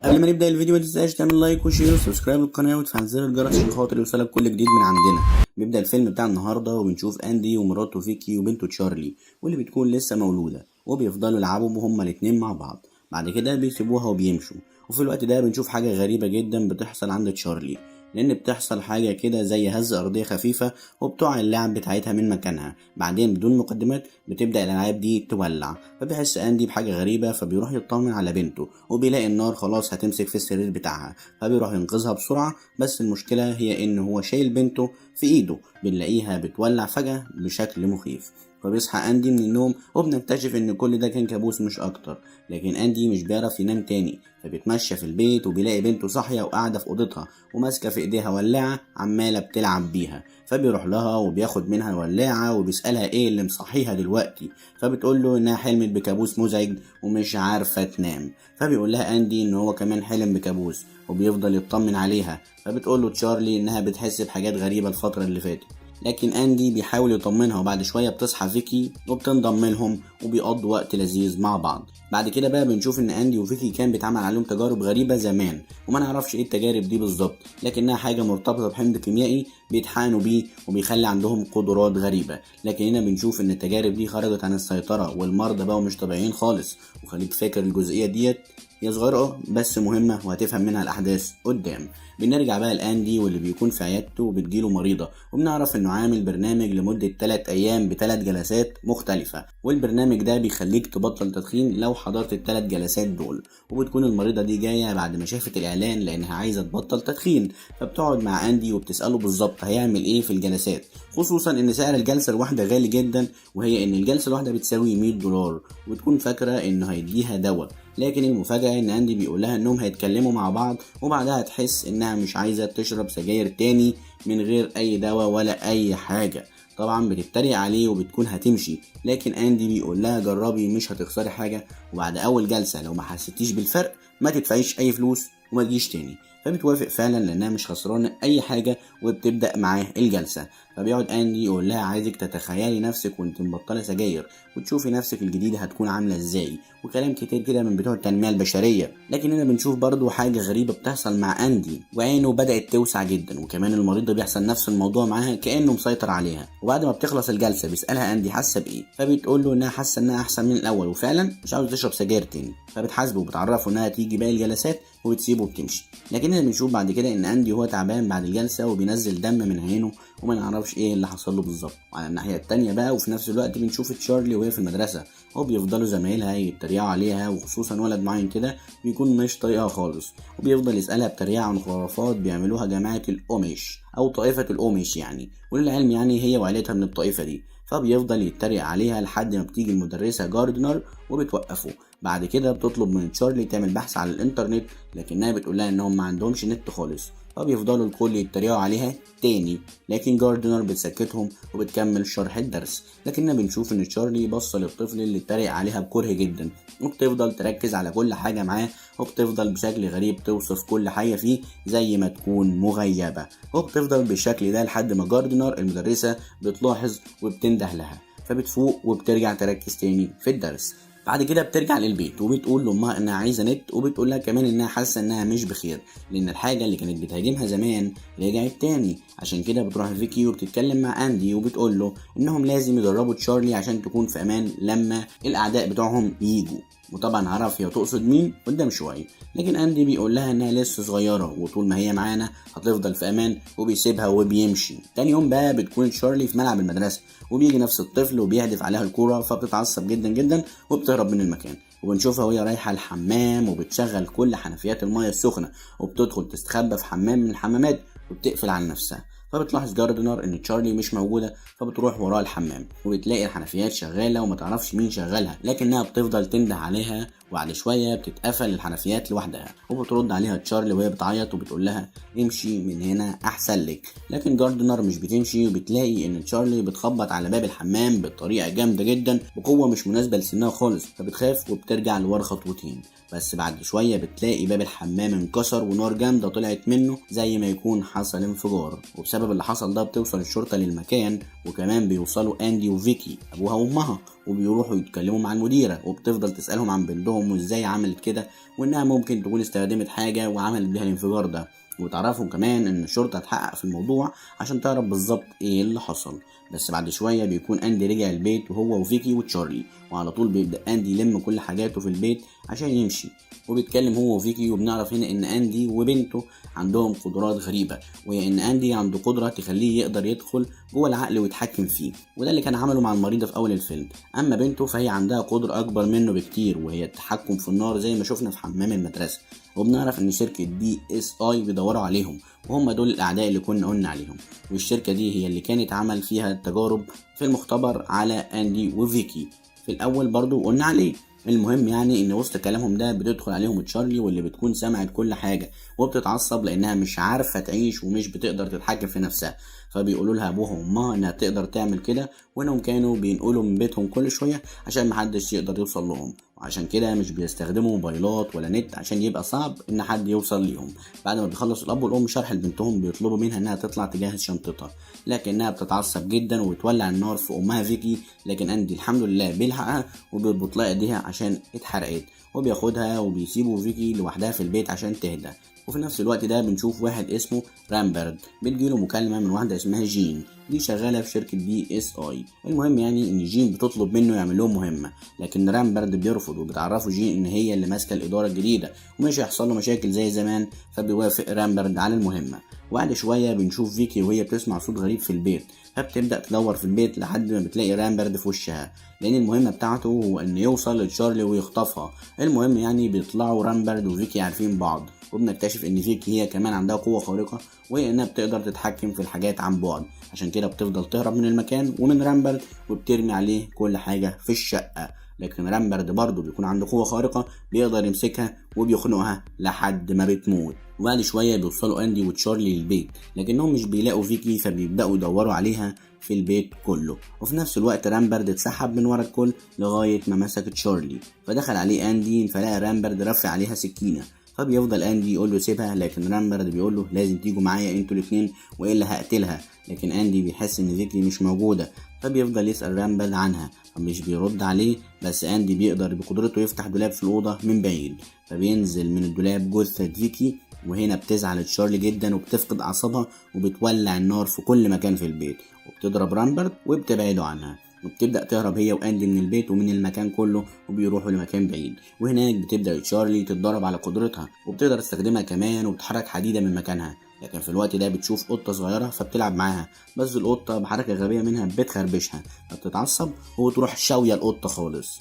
قبل ما نبدأ الفيديو ما تنساش تعمل لايك وشير وسبسكرايب للقناة وتفعل زر الجرس عشان خاطر يوصلك كل جديد من عندنا. بيبدأ الفيلم بتاع النهارده وبنشوف اندي ومراته فيكي وبنته تشارلي واللي بتكون لسه مولودة، وبيفضلوا يلعبوا هما الاتنين مع بعض. بعد كده بيسيبوها وبيمشوا، وفي الوقت ده بنشوف حاجة غريبة جدا بتحصل عند تشارلي، لان بتحصل حاجة كده زي هزة ارضية خفيفة وبتقع اللعب بتاعتها من مكانها. بعدين بدون مقدمات بتبدأ الالعاب دي تولع، فبيحس اندي بحاجة غريبة، فبيروح يطمن على بنته وبيلاقي النار خلاص هتمسك في السرير بتاعها، فبيروح ينقذها بسرعة. بس المشكلة هي ان هو شايل بنته في ايده، بنلاقيها بتولع فجأة بشكل مخيف. فبيصحى اندي من النوم وبنكتشف ان كل ده كان كابوس مش اكتر. لكن اندي مش بيعرف ينام تاني، فبيتمشى في البيت وبيلاقي بنته صاحية وقاعدة في اوضتها وماسكة في ايديها ولاعة عمالة بتلعب بيها. فبيروح لها وبياخد منها الولاعة وبيسألها ايه اللي مصحيها دلوقتي، فبتقول له انها حلمت بكابوس مزعج ومش عارفة تنام. فبيقول لها اندي ان هو كمان حلم بكابوس وبيفضل يطمن عليها. فبتقول له تشارلي انها بتحس بحاجات غريبة الفترة اللي فاتت، لكن اندي بيحاول يطمنها. وبعد شويه بتصحى فيكي وبتنضم لهم وبيقضوا وقت لذيذ مع بعض. بعد كده بقى بنشوف ان اندي وفيكي كان بيتعمل عليهم تجارب غريبه زمان، وما نعرفش ايه التجارب دي بالظبط، لكنها حاجه مرتبطه بحمض كيميائي بيتحقنوا بيه وبيخلي عندهم قدرات غريبه. لكن هنا بنشوف ان التجارب دي خرجت عن السيطره والمرضى بقوا مش طبيعيين خالص. وخليك فاكر الجزئيه ديت، هي صغيرة بس مهمة وهتفهم منها الأحداث قدام. بنرجع بقى لأندي واللي بيكون في عيادته وبتجيله مريضة، وبنعرف إنه عامل برنامج لمدة 3 أيام ب3 جلسات مختلفة، والبرنامج ده بيخليك تبطل تدخين لو حضرت ال3 جلسات دول. وبتكون المريضة دي جاية بعد ما شافت الإعلان لأنها عايزة تبطل تدخين، فبتقعد مع أندي وبتسأله بالظبط هيعمل إيه في الجلسات، خصوصا إن سعر الجلسة الواحدة غالي جدا، وهي إن الجلسة الواحدة بتساوي $100، وبتكون فاكرة إنه هيديها دواء. لكن المفاجأة ان اندي بيقول لها انهم هيتكلموا مع بعض، وبعدها تحس انها مش عايزة تشرب سجاير تاني من غير اي دواء ولا اي حاجة. طبعا بتتريق عليه وبتكون هتمشي، لكن اندي بيقول لها جربي مش هتخسري حاجة، وبعد اول جلسة لو ما حسيتيش بالفرق ما تدفعيش اي فلوس وما تجيش تاني. فبتوافق فعلا لانها مش خسرانه اي حاجه، وبتبدا معاه الجلسه. فبيقعد اندي يقول لها عايزك تتخيلي نفسك وانت مبطله سجاير وتشوفي نفسك الجديده هتكون عامله ازاي، وكلام كتير كده من بتوع التنميه البشريه. لكن هنا بنشوف برضو حاجه غريبه بتحصل مع اندي، وعينه بدات توسع جدا، وكمان المريض ده بيحصل نفس الموضوع معاها كانه مسيطر عليها. وبعد ما بتخلص الجلسه بيسالها اندي حاسه بايه، فبتقول له انها حاسه انها احسن من الاول وفعلا مش عاوزه تشرب سجاير تاني. فبتحاسبه وبتعرفه انها تيجي باقي الجلسات وبتسيبه وبتمشي. لكن بنشوف بعد كده ان اندي هو تعبان بعد الجلسه وبينزل دم من عينه، وما نعرفش ايه اللي حصل له بالظبط. وعلى الناحيه التانية بقى وفي نفس الوقت بنشوف تشارلي وهي في المدرسه، وبيفضلوا زمايلها يتريقوا عليها، وخصوصا ولد معين كده بيكون مش طايقها خالص، وبيفضل يسالها بتريقه عن خرافات بيعملوها جماعه الاوميش او طائفه الاوميش يعني، وللعلم يعني هي وعيلتها من الطائفه دي. فبيفضل يتريق عليها لحد ما بتيجي المدرسه جاردنر وبتوقفه. بعد كده بتطلب من تشارلي تعمل بحث على الانترنت، لكنها بتقول لها انهم ما عندهمش نت خالص. فبيفضلوا الكل يتريقوا عليها تاني، لكن جاردنر بتسكتهم وبتكمل شرح الدرس. لكننا بنشوف ان تشارلي بص للطفل اللي اتريق عليها بكره جدا، وبتفضل تركز على كل حاجه معاه، وبتفضل بشكل غريب توصف كل حاجه فيه زي ما تكون مغيبه. وبتفضل بالشكل ده لحد ما جاردنر المدرسه بتلاحظ وبتنده لها، فبتفوق وبترجع تركز تاني في الدرس. بعد كده بترجع للبيت وبتقول لامها انها عايزه نت، وبتقول لها كمان انها حاسه انها مش بخير لان الحاجه اللي كانت بتهاجمها زمان رجعت تاني. عشان كده بتروح فيكي وبتتكلم مع اندي وبتقول له انهم لازم يدربوا تشارلي عشان تكون في امان لما الاعداء بتوعهم ييجوا. وطبعا عرف هي تقصد مين قدام شويه، لكن اندي بيقول لها انها لسه صغيره وطول ما هي معانا هتفضل في امان، وبيسيبها وبيمشي. تاني يوم بقى بتكون تشارلي في ملعب المدرسه، وبيجي نفس الطفل وبيهدف عليها الكوره، فبتتعصب جدا جدا وبتهرب من المكان. وبنشوفها وهي رايحه الحمام وبتشغل كل حنفيات المايه السخنه، وبتدخل تستخبى في حمام من الحمامات وبتقفل على نفسها. فبتلاحظ جاردنر ان تشارلي مش موجوده، فبتروح وراء الحمام وبتلاقي الحنفيات شغاله وما تعرفش مين شغالها، لكنها بتفضل تنده عليها وبعد شويه بتتقفل الحنفيات لوحدها، وبترد عليها تشارلي وهي بتعيط وبتقول لها امشي من هنا احسن لك. لكن جاردنر مش بتمشي، وبتلاقي ان تشارلي بتخبط على باب الحمام بطريقه جامده جدا بقوه مش مناسبه لسنها خالص، فبتخاف وبترجع لورا خطوتين. بس بعد شويه بتلاقي باب الحمام انكسر ونار جامده طلعت منه زي ما يكون حصل انفجار، وبسبب اللي حصل ده بتوصل الشرطه للمكان، وكمان بيوصلوا اندي وفيكي ابوها وامها، وبيروحوا يتكلموا مع المديره، وبتفضل تسالهم عن بنتهم وازاي عملت كده، وانها ممكن تكون استخدمت حاجه وعملت بيها الانفجار ده. وتعرفوا كمان ان الشرطه هتحقق في الموضوع عشان تعرف بالظبط ايه اللي حصل. بس بعد شويه بيكون اندي رجع البيت وهو وفيكي وتشارلي، وعلى طول بيبدا اندي يلم كل حاجاته في البيت عشان يمشي، وبيتكلم هو وفيكي. وبنعرف هنا ان اندي وبنته عندهم قدرات غريبه، وهي ان اندي عنده قدره تخليه يقدر يدخل جوه العقل ويتحكم فيه، وده اللي كان عمله مع المريضه في اول الفيلم. اما بنته فهي عندها قدره اكبر منه بكتير، وهي التحكم في النار زي ما شفنا في حمام المدرسه. وبنعرف ان شركه DSI بيدوروا عليهم، وهم دول الاعداء اللي كنا قلنا عليهم، والشركه دي هي اللي كانت عمل فيها التجارب في المختبر على اندي وفيكي في الاول برضو قلنا عليه. المهم يعني ان وسط كلامهم ده بتدخل عليهم تشارلي، واللي بتكون سمعت كل حاجه وبتتعصب لانها مش عارفه تعيش ومش بتقدر تتحكم في نفسها. فبيقولوا لها ابوها وامها انها تقدر تعمل كده، وانهم كانوا بينقلوا من بيتهم كل شويه عشان محدش يقدر يوصل لهم، وعشان كده مش بيستخدموا موبايلات ولا نت عشان يبقى صعب ان حد يوصل ليهم. بعد ما بيخلص الاب والام شرح لبنتهم بيطلبوا منها انها تطلع تجهز شنطتها، لكنها بتتعصب جدا وبتولع النار في امها فيكي. لكن اندي الحمد لله بيلحقها وبيربط لها ايديها عشان اتحرقت، وبياخدها وبيسيبوا فيكي لوحدها في البيت عشان تهدى. وفي نفس الوقت ده بنشوف واحد اسمه رامبرد بتجيله مكالمة من واحدة اسمها جين، دي شغالة في شركة DSI. المهم يعني ان جين بتطلب منه يعمل لهم مهمة، لكن رامبرد بيرفض، وبتعرفه جين ان هي اللي ماسكة الادارة الجديدة ومش هيحصل له مشاكل زي زمان، فبيوافق رامبرد على المهمة. وبعد شوية بنشوف فيكي وهي بتسمع صوت غريب في البيت، فبتبدأ تدور في البيت لحد ما بتلاقي رامبرد في وشها، لان المهمة بتاعته هو ان يوصل لتشارلي ويخطفها. المهم يعني بيطلعوا رامبرد وفيكي عارفين بعض، وبنكتشف ان فيكي هي كمان عندها قوة خارقة، وهي انها بتقدر تتحكم في الحاجات عن بعد، عشان كده بتفضل تهرب من المكان ومن رامبرد وبترمي عليه كل حاجة في الشقة. لكن رامبرد برضه بيكون عنده قوة خارقة، بيقدر يمسكها وبيخنقها لحد ما بتموت. وبعد شوية بيوصلوا اندي وتشارلي للبيت، لكنهم مش بيلاقوا فيكي، فبيبدأوا يدوروا عليها في البيت كله. وفي نفس الوقت رامبرد اتسحب من ورا الكل لغاية ما مسك تشارلي، فدخل عليه اندي فلقى رامبرد رفع عليها سكينة، فبيفضل اندي يقول له سيبها، لكن رامبرد بيقول له لازم تيجوا معايا انتوا الاثنين والا هقتلها. لكن اندي بيحس ان فيكي مش موجوده، فبيفضل يسال رامبرد عنها فمش بيرد عليه. بس اندي بيقدر بقدرته يفتح دولاب في الاوضه من بعيد، فبينزل من الدولاب جثه فيكي، وهنا بتزعل تشارلي جدا وبتفقد اعصابها وبتولع النار في كل مكان في البيت، وبتضرب رامبرد وبتبعده عنها، وبتبدأ تهرب هي واندي من البيت ومن المكان كله، وبيروحوا لمكان بعيد. وهناك بتبدأ تشارلي تتدرب على قدرتها، وبتقدر تستخدمها كمان وبتحرك حديدة من مكانها. لكن في الوقت ده بتشوف قطة صغيرة فبتلعب معاها، بس القطة بحركة غبية منها بتخربشها، فبتتعصب وتروح شاوية القطة خالص،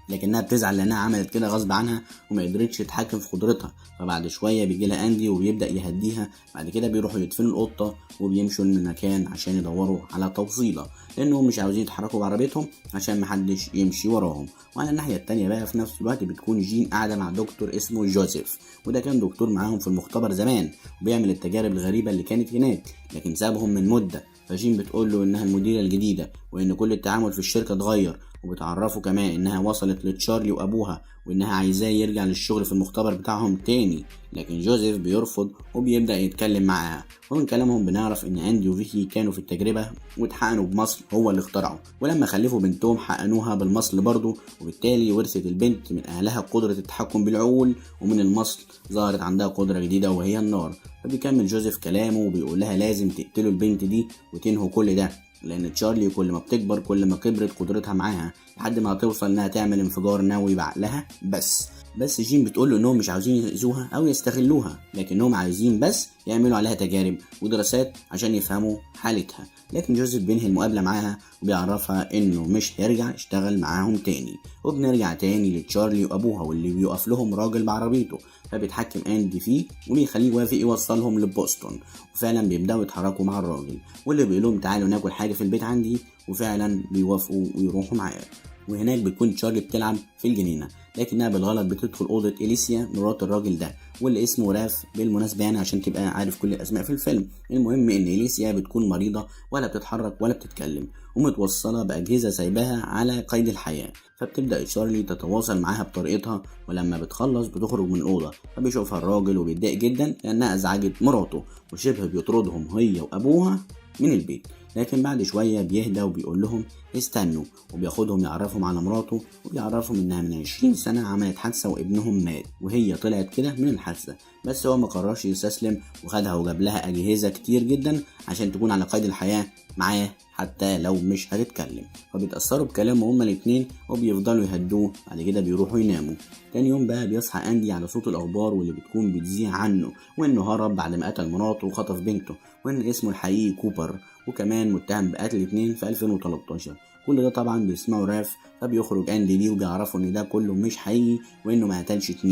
لكنها بتزعل لانها عملت كده غصب عنها وما قدرتش تتحكم في قدرتها. فبعد شويه بيجي لها اندي وبيبدا يهديها. بعد كده بيروحوا يدفنوا القطه وبيمشوا من المكان عشان يدوروا على توصيله، لانهم مش عاوزين يتحركوا بعربيتهم عشان محدش يمشي وراهم. وعلى الناحيه التانية بقى في نفس الوقت بتكون جين قاعده مع دكتور اسمه جوزيف، وده كان دكتور معاهم في المختبر زمان وبيعمل التجارب الغريبه اللي كانت هناك، لكن سابهم من مده. فجين بتقول له انها المديره الجديده وان كل التعامل في الشركه اتغير، وبتعرفه كمان انها وصلت لتشارلي وابوها وانها عايزاه يرجع للشغل في المختبر بتاعهم تاني. لكن جوزيف بيرفض وبيبدأ يتكلم معاها، ومن كلامهم بنعرف ان اندي وفيكي كانوا في التجربة واتحقنوا بمصل هو اللي اخترعه، ولما خلفوا بنتهم حقنوها بالمصل برضه، وبالتالي ورثت البنت من اهلها قدرة التحكم بالعقول، ومن المصل ظهرت عندها قدرة جديدة وهي النار. فبيكمل جوزيف كلامه وبيقول لها لازم تقتلوا البنت دي وتنهوا كل ده، لان تشارلي كل ما بتكبر كل ما كبرت قدرتها معاها لحد ما توصل انها تعمل انفجار نووي بعقلها بس جين بتقوله انهم مش عاوزين يأذوها او يستغلوها، لكنهم عايزين بس يعملوا عليها تجارب ودراسات عشان يفهموا حالتها. لكن جوزيف بينهي المقابلة معاها وبيعرفها انه مش هيرجع يشتغل معاهم تاني. وبنرجع تاني لتشارلي وابوها واللي بيقف لهم راجل بعربيته، فبيتحكم اندي فيه وبيخليه يوافق يوصلهم لبوسطن، وفعلا بيبداوا يتحركوا مع الراجل واللي بيقول لهم تعالوا ناكل حاجة في البيت عندي، وفعلا بيوافقوا ويروحوا معاه. وهناك بتكون تشارلي بتلعب في الجنينة، لكنها بالغلط بتدخل أوضة إليسيا مرات الراجل ده واللي اسمه راف بالمناسبة، يعني عشان تبقى عارف كل الأسماء في الفيلم. المهم إن إليسيا بتكون مريضة ولا بتتحرك ولا بتتكلم ومتوصلة بأجهزة سايباها على قيد الحياة، فبتبدأ تشارلي تتواصل معاها بطريقتها، ولما بتخلص بتخرج من الأوضة فبيشوفها الراجل وبيتضايق جدا لأنها أزعجت مراته وشبه بيطردهم هي وأبوها من البيت. لكن بعد شوية بيهدى وبيقول لهم استنوا، وبياخدهم يعرفهم على مراته وبيعرفهم انها من 20 سنة عملت حادثة وابنهم مات وهي طلعت كده من الحادثة، بس هو مقررش يستسلم وخدها وجاب لها أجهزة كتير جدا عشان تكون على قيد الحياة معاه حتى لو مش هتتكلم، فبيتأثروا بكلامه هما الاتنين وبيفضلوا يهدوه. بعد كده بيروحوا يناموا. تاني يوم بقى بيصحى أندي على صوت الأخبار واللي بتكون بتذيع عنه، وإنه هرب بعد ما قتل مراته وخطف بنته، وإن اسمه الحقيقي كوبر، وكمان متهم بقتل 2 في 2013. كل ده طبعا بيسمعوا راف، فبيخرج أندي ليه وبيعرفوا إن ده كله مش حقيقي وإنه ما قتلش 2،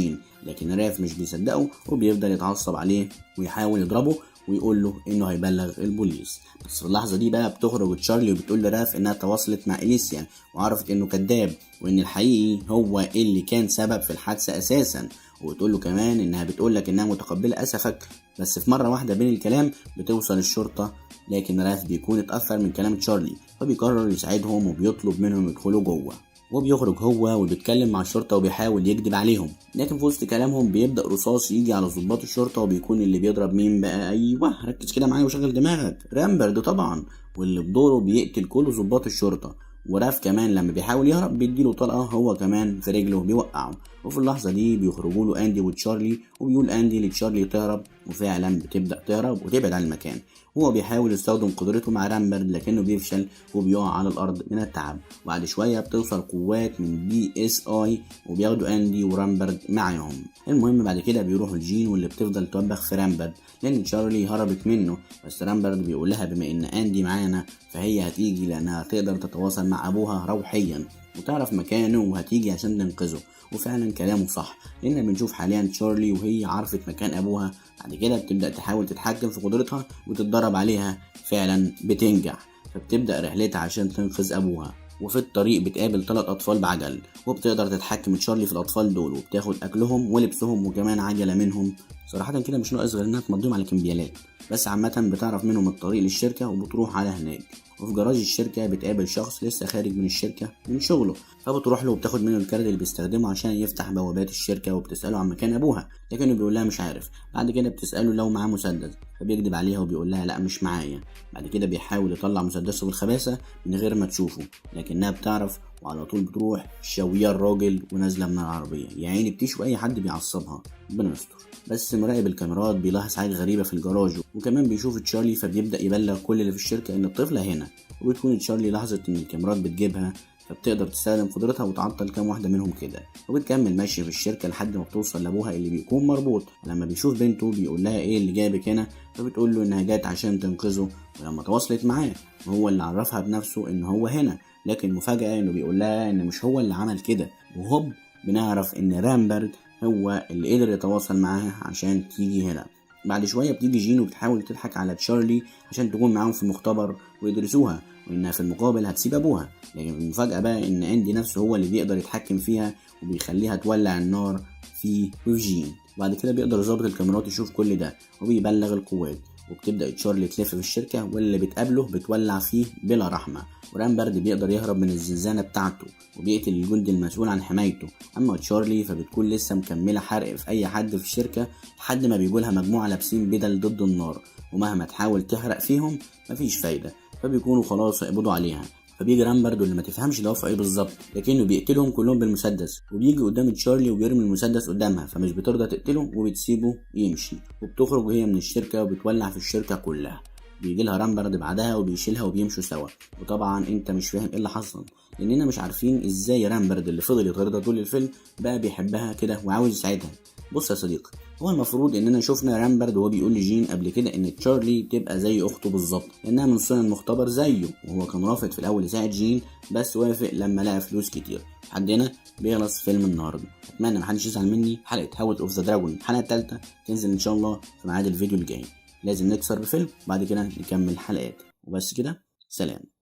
لكن راف مش بيصدقه وبيفضل يتعصب عليه ويحاول يضربه ويقول له انه هيبلغ البوليس. بس في اللحظه دي بقى بتخرج تشارلي وبتقول لراف انها تواصلت مع إليسيا وعرفت انه كذاب وان الحقيقي هو اللي كان سبب في الحادثه اساسا، وبتقول له كمان انها بتقول لك انها متقبله اسفك. بس في مره واحده بين الكلام بتوصل الشرطه، لكن راف بيكون اتاثر من كلام تشارلي فبيقرر يساعدهم وبيطلب منهم يدخلوا جوه، وبيخرج هو وبيتكلم مع الشرطة وبيحاول يكذب عليهم. لكن في وسط كلامهم بيبدأ رصاص يجي على ضباط الشرطة، وبيكون اللي بيضرب مين بقى؟ أيوه ركز كده معايا وشغل دماغك، رامبرد طبعا، واللي بدوره بيقتل كل ضباط الشرطة. وراف كمان لما بيحاول يهرب بيديله طلقة هو كمان في رجله بيوقعه. وفي اللحظة دي بيخرجوا له أندي وتشارلي، وبيقول أندي لتشارلي تهرب، وفعلا بتبدأ تهرب وتبعد عن المكان. هو بيحاول يستخدم قدرته مع رامبرد لكنه بيفشل وبيقع على الأرض من التعب. وبعد شوية بتوصل قوات من BSI وبياخدوا أندي ورامبرد معاهم. المهم بعد كده بيروحوا لجين واللي بتفضل توبخ في رامبرد لأن تشارلي هربت منه، بس رامبرد بيقول لها بما إن أندي معانا فهي هتيجي لأنها تقدر تتواصل مع أبوها روحيا وتعرف مكانه وهتيجي عشان تنقذه. وفعلا كلامه صح، لأن بنشوف حاليا تشارلي وهي عرفت مكان أبوها. بعد كده بتبدأ تحاول تتحكم في قدرتها وتتدرب عليها، فعلا بتنجح، فبتبدأ رحلتها عشان تنقذ أبوها. وفي الطريق بتقابل 3 أطفال بعجل، وبتقدر تتحكم تشارلي في الأطفال دول وبتاخد أكلهم ولبسهم وكمان عجلة منهم. صراحة كده مش ناقص غير إنها تمضيهم على كمبيالات، بس عامة بتعرف منهم الطريق للشركة وبتروح على هناك. وفي جراج الشركة بتقابل شخص لسه خارج من الشركة من شغله، فبتروح له وبتاخد منه الكارت اللي بيستخدمه عشان يفتح بوابات الشركة، وبتسأله عن مكان أبوها لكنه بيقول لها مش عارف. بعد كده بتسأله لو معاه مسدس فبيكذب عليها وبيقول لها لا مش معايا. بعد كده بيحاول يطلع مسدسه بالخباثة من غير ما تشوفه، لكنها بتعرف وعلى طول بتروح شويه الراجل ونازله من العربيه، يعني بتشوي اي حد بيعصبها، ربنا يستر. بس مراقب الكاميرات بيلاحظ حاجه غريبه في الجراج، وكمان بيشوف تشارلي فبيبدا يبلغ كل اللي في الشركه ان الطفله هنا. وبتكون تشارلي لاحظت ان الكاميرات بتجيبها فبتقدر تستخدم قدرتها وتعطل كام واحده منهم كده، وبتكمل ماشيه في الشركه لحد ما بتوصل لابوها اللي بيكون مربوط. ولما بيشوف بنته بيقول لها ايه اللي جابك هنا، فبتقول له انها جات عشان تنقذه. ولما تواصلت معاه وهو اللي عرفها بنفسه ان هو هنا، لكن مفاجأة انه بيقول لها ان مش هو اللي عمل كده. وهوب بنعرف ان رامبرد هو اللي قدر يتواصل معاها عشان تيجي هنا. بعد شوية بتيجي جين وبتحاول تضحك على تشارلي عشان تكون معاهم في المختبر ويدرسوها، وانها في المقابل هتسيب ابوها. لكن المفاجأة بقى ان اندي نفسه هو اللي بيقدر يتحكم فيها وبيخليها تولع النار في جين. وبعد كده بيقدر ضابط الكاميرات يشوف كل ده وبيبلغ القوات، وبتبدأ تشارلي تلف في الشركة واللي بتقابله بتولع فيه بلا رحمة. ورامبرد بيقدر يهرب من الزنزانة بتاعته وبيقتل الجندي المسؤول عن حمايته. أما تشارلي فبتكون لسه مكملة حرق في أي حد في الشركة لحد ما بيجولها مجموعة لابسين بدل ضد النار، ومهما تحاول تحرق فيهم مفيش فايدة، فبيكونوا خلاص يقبضوا عليها. فبيجي رامبرد واللي ما تفهمش ده في ايه بالظبط، لكنه بيقتلهم كلهم بالمسدس، وبيجي قدام تشارلي وبيرمي المسدس قدامها فمش بترضى تقتله وبتسيبه يمشي، وبتخرج وهي من الشركه وبتولع في الشركه كلها. بيجي لها رامبرد بعدها وبيشيلها وبيمشوا سوا. وطبعا انت مش فاهم ايه اللي حصل، لاننا مش عارفين ازاي رامبرد اللي فضل يطاردها طول الفيلم بقى بيحبها كده وعاوز يساعدها. بص يا صديقي، هو المفروض اننا شفنا رامبرد وهو بيقول لجين قبل كده ان تشارلي تبقى زي اخته بالظبط لانها من صنع المختبر زيه، وهو كان رافض في الاول يساعد جين بس وافق لما لقى فلوس كتير. لحد هنا بيخلص فيلم النهارده. اتمنى محدش يزعل مني. حلقه هاوس اوف ذا دراجون الحلقه الثالثه تنزل ان شاء الله في ميعاد الفيديو الجاي. لازم نكسر بفيلم بعد كده نكمل حلقات وبس كده. سلام.